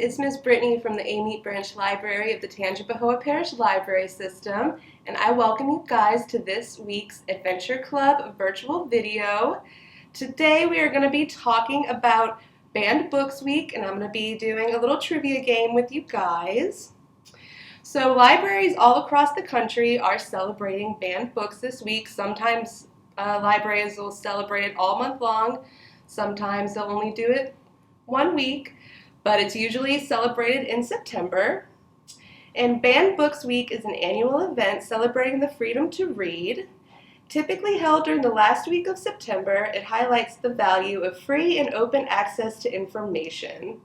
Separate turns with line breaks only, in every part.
it's Miss Brittany from the Amite Branch Library of the Tangipahoa Parish Library System, and I welcome you guys to this week's Adventure Club virtual video. Today we are going to be talking about Banned Books Week, and I'm going to be doing a little trivia game with you guys. So libraries all across the country are celebrating banned books this week. Sometimes libraries will celebrate it all month long. Sometimes they'll only do it 1 week, but it's usually celebrated in September. And Banned Books Week is an annual event celebrating the freedom to read. Typically held during the last week of September, it highlights the value of free and open access to information.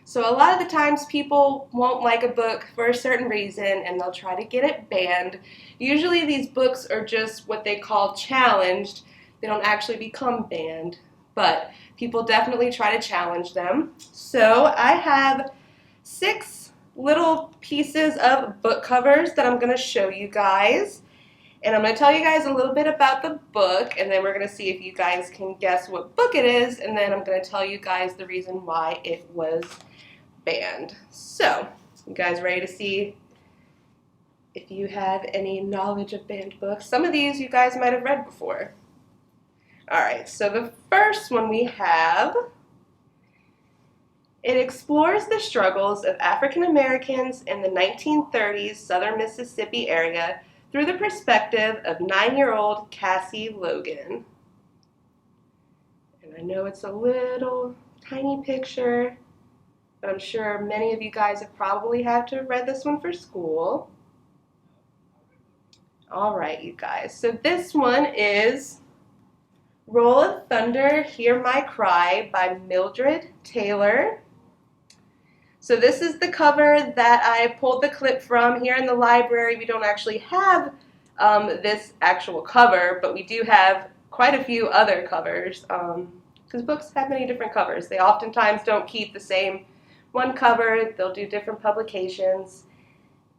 So a lot of the times people won't like a book for a certain reason and they'll try to get it banned. Usually these books are just what they call challenged. They don't actually become banned, but people definitely try to challenge them. So I have 6 little pieces of book covers that I'm going to show you guys. And I'm going to tell you guys a little bit about the book, and then we're going to see if you guys can guess what book it is, and then I'm going to tell you guys the reason why it was banned. So, you guys ready to see if you have any knowledge of banned books? Some of these you guys might have read before. Alright, so the first one we have, it explores the struggles of African Americans in the 1930s Southern Mississippi area through the perspective of 9-year-old Cassie Logan. And I know it's a little tiny picture, but I'm sure many of you guys have probably had to have read this one for school. Alright, you guys, so this one is Roll of Thunder, Hear My Cry by Mildred Taylor. So this is the cover that I pulled the clip from. Here in the library we don't actually have this actual cover, but we do have quite a few other covers because books have many different covers. They oftentimes don't keep the same one cover. They'll do different publications.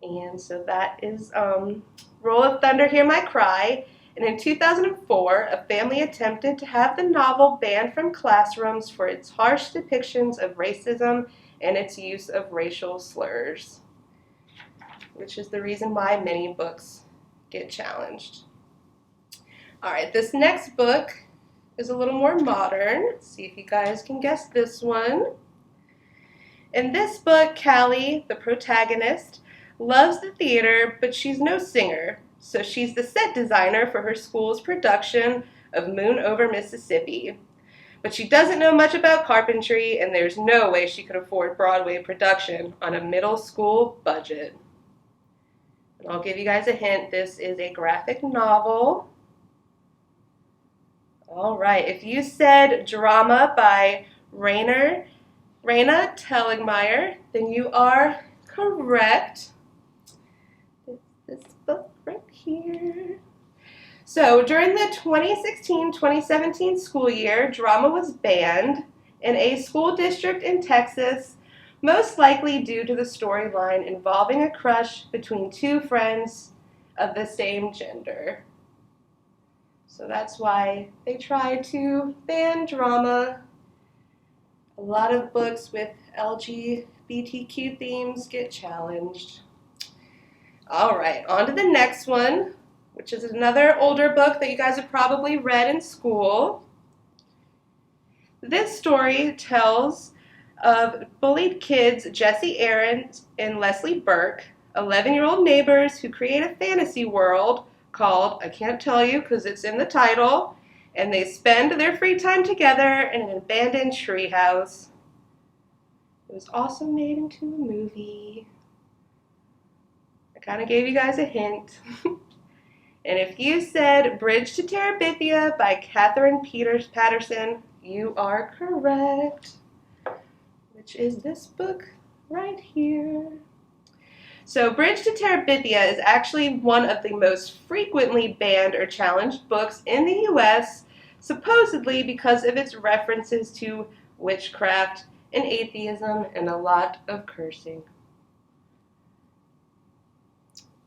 And so that is Roll of Thunder, Hear My Cry. And in 2004, a family attempted to have the novel banned from classrooms for its harsh depictions of racism and its use of racial slurs, which is the reason why many books get challenged. Alright, this next book is a little more modern. Let's see if you guys can guess this one. In this book, Callie, the protagonist, loves the theater, but she's no singer. So she's the set designer for her school's production of Moon Over Mississippi. But she doesn't know much about carpentry, and there's no way she could afford Broadway production on a middle school budget. And I'll give you guys a hint. This is a graphic novel. All right, if you said Drama by Raina Telgemeier, then you are correct. This book right here. So during the 2016-2017 school year, drama was banned in a school district in Texas, most likely due to the storyline involving a crush between 2 friends of the same gender. So that's why they tried to ban drama. A lot of books with LGBTQ themes get challenged. Alright, on to the next one, which is another older book that you guys have probably read in school. This story tells of bullied kids Jesse Aarons and Leslie Burke, 11-year-old neighbors who create a fantasy world called, I can't tell you because it's in the title, and they spend their free time together in an abandoned treehouse. It was also made into a movie. I kind of gave you guys a hint. And if you said Bridge to Terabithia by Catherine Patterson, you are correct, which is this book right here. So Bridge to Terabithia is actually one of the most frequently banned or challenged books in the U.S., supposedly because of its references to witchcraft and atheism and a lot of cursing.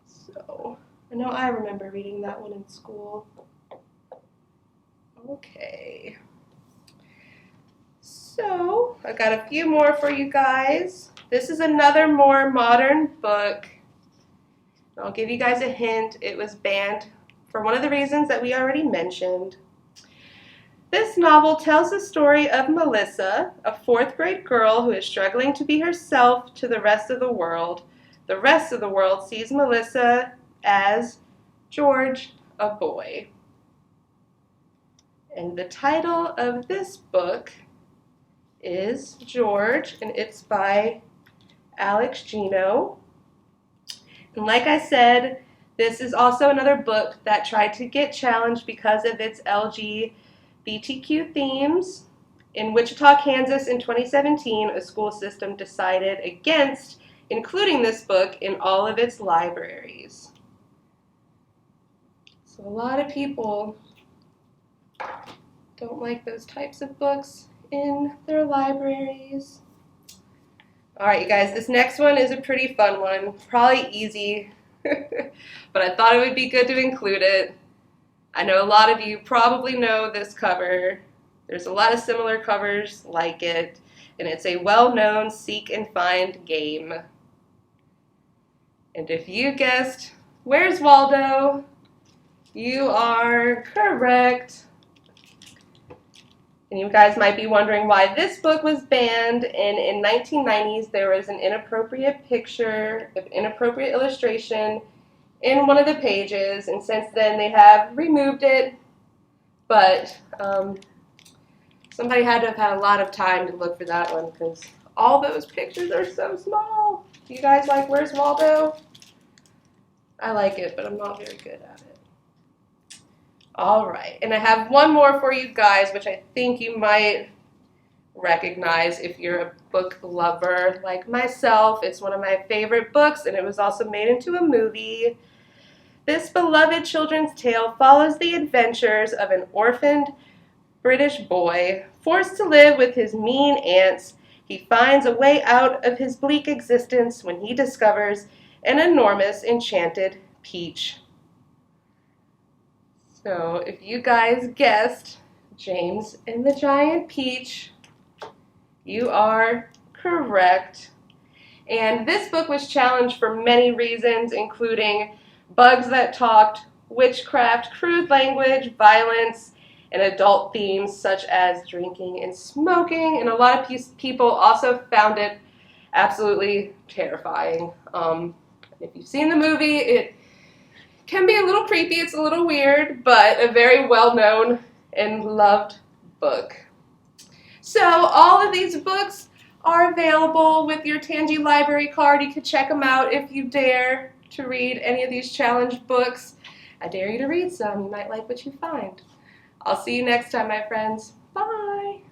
So I know I remember reading that one in school. Okay. So, I got a few more for you guys. This is another more modern book. I'll give you guys a hint. It was banned for one of the reasons that we already mentioned. This novel tells the story of Melissa, a 4th grade girl who is struggling to be herself to the rest of the world. The rest of the world sees Melissa as George, a boy. And the title of this book is George, and it's by Alex Gino. And like I said, this is also another book that tried to get challenged because of its LGBTQ themes. In Wichita, Kansas in 2017, a school system decided against including this book in all of its libraries. So a lot of people don't like those types of books in their libraries. All right, you guys, this next one is a pretty fun one, probably easy, but I thought it would be good to include it. I know a lot of you probably know this cover. There's a lot of similar covers like it, and it's a well-known seek and find game. And if you guessed, where's Waldo? You are correct. And you guys might be wondering why this book was banned. And in 1990s, there was an inappropriate picture, an inappropriate illustration in one of the pages. And since then, they have removed it. But somebody had to have had a lot of time to look for that one because all those pictures are so small. Do you guys like Where's Waldo? I like it, but I'm not very good at it. All right, and I have one more for you guys, which I think you might recognize if you're a book lover like myself. It's one of my favorite books, and it was also made into a movie. This beloved children's tale follows the adventures of an orphaned British boy forced to live with his mean aunts. He finds a way out of his bleak existence when he discovers an enormous enchanted peach. So if you guys guessed James and the Giant Peach, you are correct. And this book was challenged for many reasons, including bugs that talked, witchcraft, crude language, violence, and adult themes such as drinking and smoking. And a lot of people also found it absolutely terrifying. If you've seen the movie, it can be a little creepy, it's a little weird, but a very well-known and loved book. So all of these books are available with your Tangi library card. You can check them out if you dare to read any of these challenge books. I dare you to read some. You might like what you find. I'll see you next time, my friends. Bye!